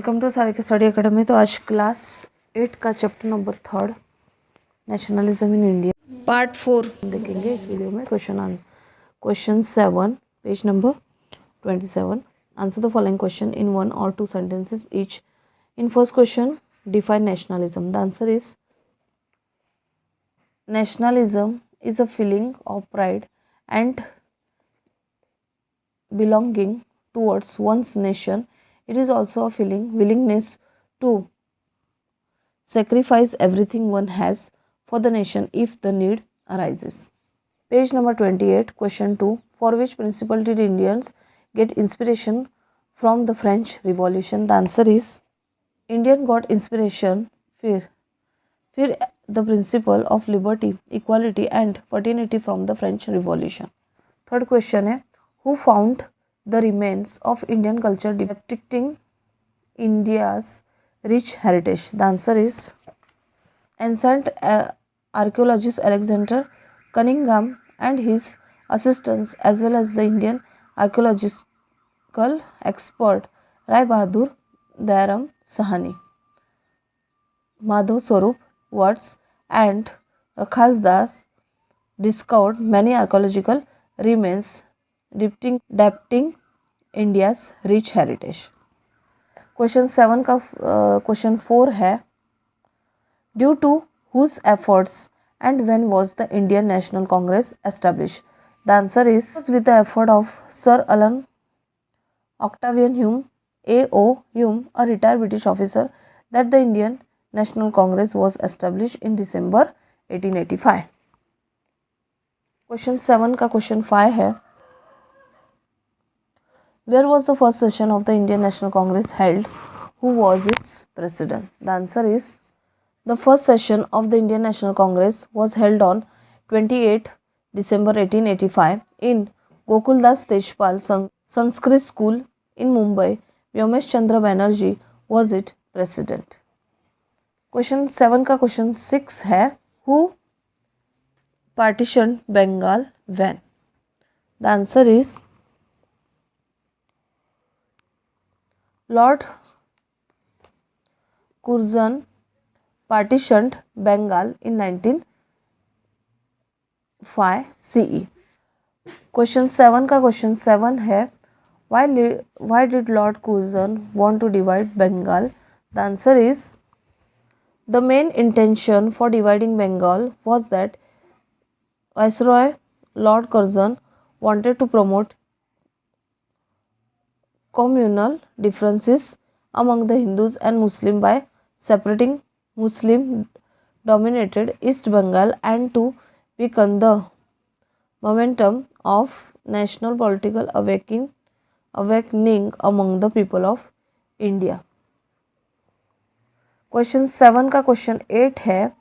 Welcome to Sarika study academy. तो आज class 8 का chapter number 3 nationalism in India part 4 देखेंगे इस वीडियो में। Question 7 page number 27। Answer the following question in 1 or 2 sentences each. In first question, define nationalism. The answer is nationalism is a feeling of pride and belonging towards one's nation. It is also a willingness to sacrifice everything one has for the nation if the need arises. Page number 28, question 2. For which principle did Indians get inspiration from the French Revolution? The answer is Indian got inspiration for the principle of liberty, equality and fraternity from the French Revolution. Third question है, who found the remains of Indian culture depicting India's rich heritage? The answer is ancient archaeologist Alexander Cunningham and his assistants, as well as the Indian archaeological expert Rai Bahadur Dayaram Sahani, Madhav Swarup Watts and Rakhas Das discovered many archaeological remains depicting India's rich heritage. Question 7 का question 4 है, due to whose efforts and when was the Indian National Congress established? The answer is with the effort of Sir Alan Octavian Hume, A.O. Hume, a retired British officer, that the Indian National Congress was established in December 1885. Question 7 का question 5 है, where was the first session of the Indian National Congress held? Who was its president? The answer is the first session of the Indian National Congress was held on 28 December 1885 in Gokuldas Tejpal Sanskrit School in Mumbai. Vyomesh Chandra Banerjee was its president. Question 7 का question 6 है, who partitioned Bengal when? The answer is Lord Curzon partitioned Bengal in 1905 CE. Question 7 का question 7 है, why did Lord Curzon want to divide Bengal? The answer is the main intention for dividing Bengal was that Viceroy Lord Curzon wanted to promote communal differences among the Hindus and Muslims by separating Muslim dominated East Bengal and to weaken the momentum of national political awakening among the people of India. Question 7 का question 8 है,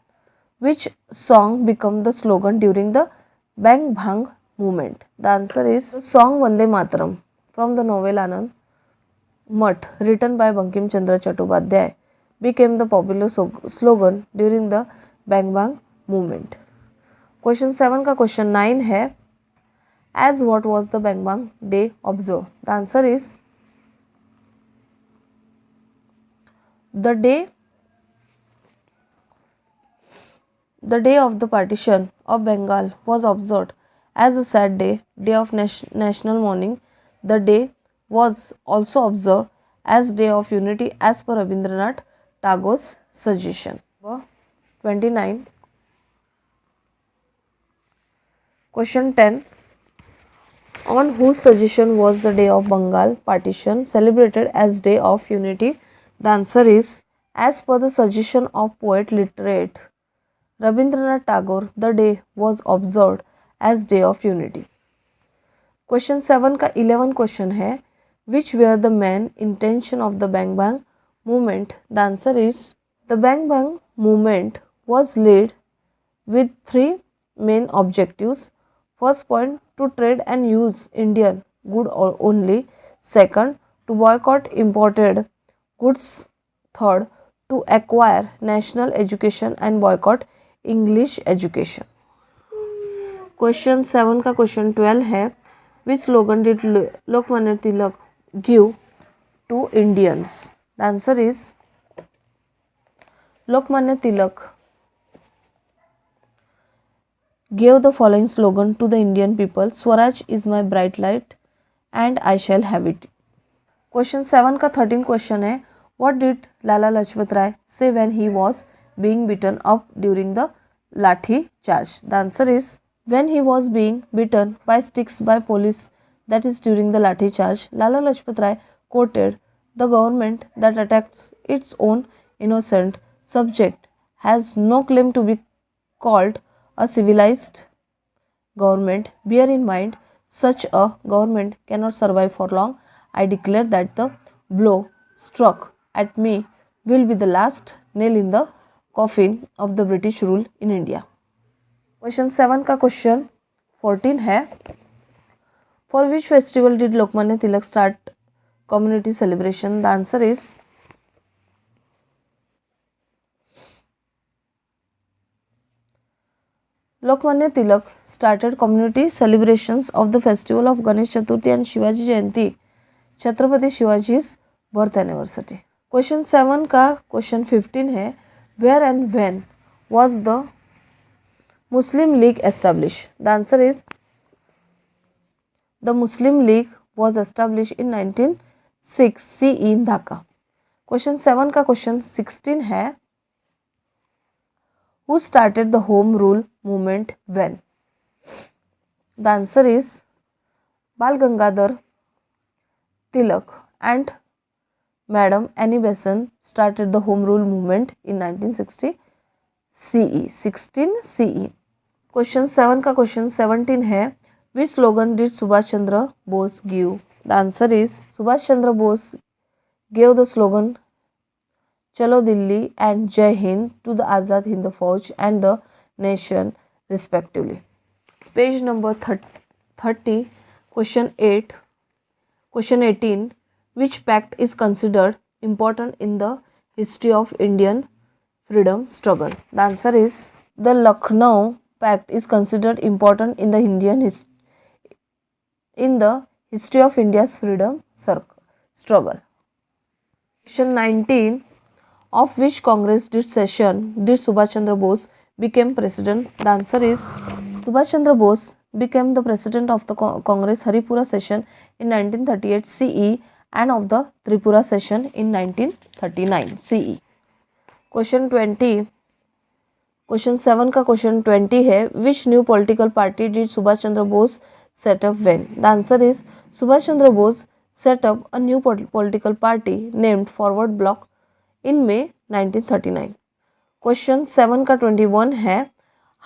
which song became the slogan during the Bang Bhang movement? The answer is song Vande Mataram from the novel Anand Math, written by Bankim Chandra Chattopadhyay, became the popular slogan during the Bang Bang movement. Question 7 का question 9 है, as what was the Bang Bang day observed? The answer is the day of the partition of Bengal was observed as a sad day of national mourning. The day was also observed as Day of Unity as per Rabindranath Tagore's suggestion. 29. Question 10. On whose suggestion was the Day of Bengal partition celebrated as Day of Unity? The answer is as per the suggestion of poet literate Rabindranath Tagore. The day was observed as Day of Unity. Question 7 का 11 question है, which were the main intention of the Bang Bang movement? The answer is the Bang Bang movement was led with 3 main objectives. First point, to trade and use Indian good only. Second, to boycott imported goods. Third, to acquire national education and boycott English education. Question 7 का question 12 है, which slogan did Lokmanya Tilak give to Indians? The answer is Lokmanya Tilak gave the following slogan to the Indian people: Swaraj is my bright light and I shall have it. Question 7 का 13 question है, what did Lala Lajpat Rai say when he was being beaten up during the lathi charge? The answer is when he was being beaten by sticks by police, that is during the lathi charge, Lala Lajpat Rai quoted, the government that attacks its own innocent subject has no claim to be called a civilized government. Bear in mind, such a government cannot survive for long. I declare that the blow struck at me will be the last nail in the coffin of the British rule in India. Question 7 का question 14 है, for which festival did Lokmanya Tilak start community celebration? The answer is Lokmanya Tilak started community celebrations of the festival of Ganesh Chaturthi and Shivaji Jayanti, Chhatrapati Shivaji's birth anniversary. Question 7 का question 15 है, where and when was the Muslim League established? The answer is the Muslim League was established in 1906 CE in Dhaka. Question 7 का question 16 है, who started the home rule movement when? The answer is Bal Gangadhar Tilak and Madam Annie Besant started the home rule movement in 1960 CE 16 CE. Question 7 का question 17 है, which slogan did Subhash Chandra Bose give? The answer is Subhash Chandra Bose gave the slogan Chalo Dilli and Jai Hind to the Azad Hind Fauj and the nation respectively. Page number 30, question 8, question 18, which pact is considered important in the history of Indian freedom struggle? The answer is the Lucknow Pact is considered important in the history of India's freedom struggle. Question 19, of which Congress did Subhash Chandra Bose became president? The answer is Subhash Chandra Bose became the president of the Congress Haripura session in 1938 CE and of the Tripura session in 1939 CE. Question 20, question 7 का question 20 है, which new political party did Subhash Chandra Bose set up when? The answer is Subhash Chandra Bose set up a new political party named Forward Bloc in May 1939. Question 7 का 21 है,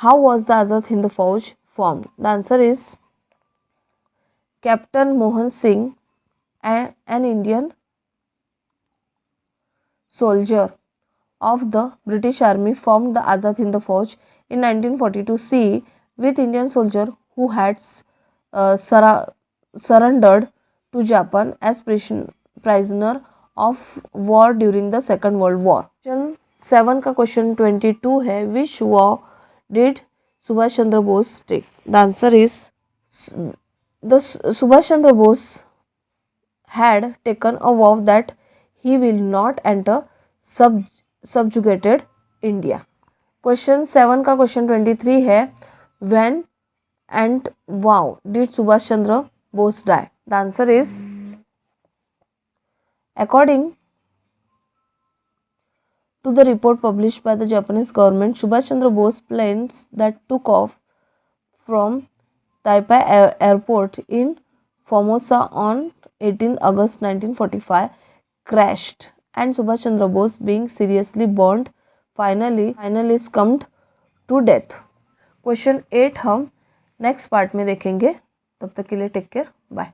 how was the Azad Hind Fauj formed? The answer is Captain Mohan Singh, an Indian soldier of the British Army, formed the Azad Hind Fauj in 1942 CE with Indian soldiers who had surrendered to Japan as prisoner of war during the Second World War. Question 7 का question 22 है, which vow did Subhash Chandra Bose take? The answer is the Subhash Chandra Bose had taken a vow that he will not enter subjugated India. Question 7 का question 23 है, when and how did Subhash Chandra Bose die? The answer is according to the report published by the Japanese government, Subhash Chandra Bose planes that took off from Taipei airport in Formosa on 18 August 1945 crashed and Subhash Chandra Bose, being seriously burned, finally succumbed to death. Question 8 हम next part में देखेंगे, तब तक के लिए take care, bye.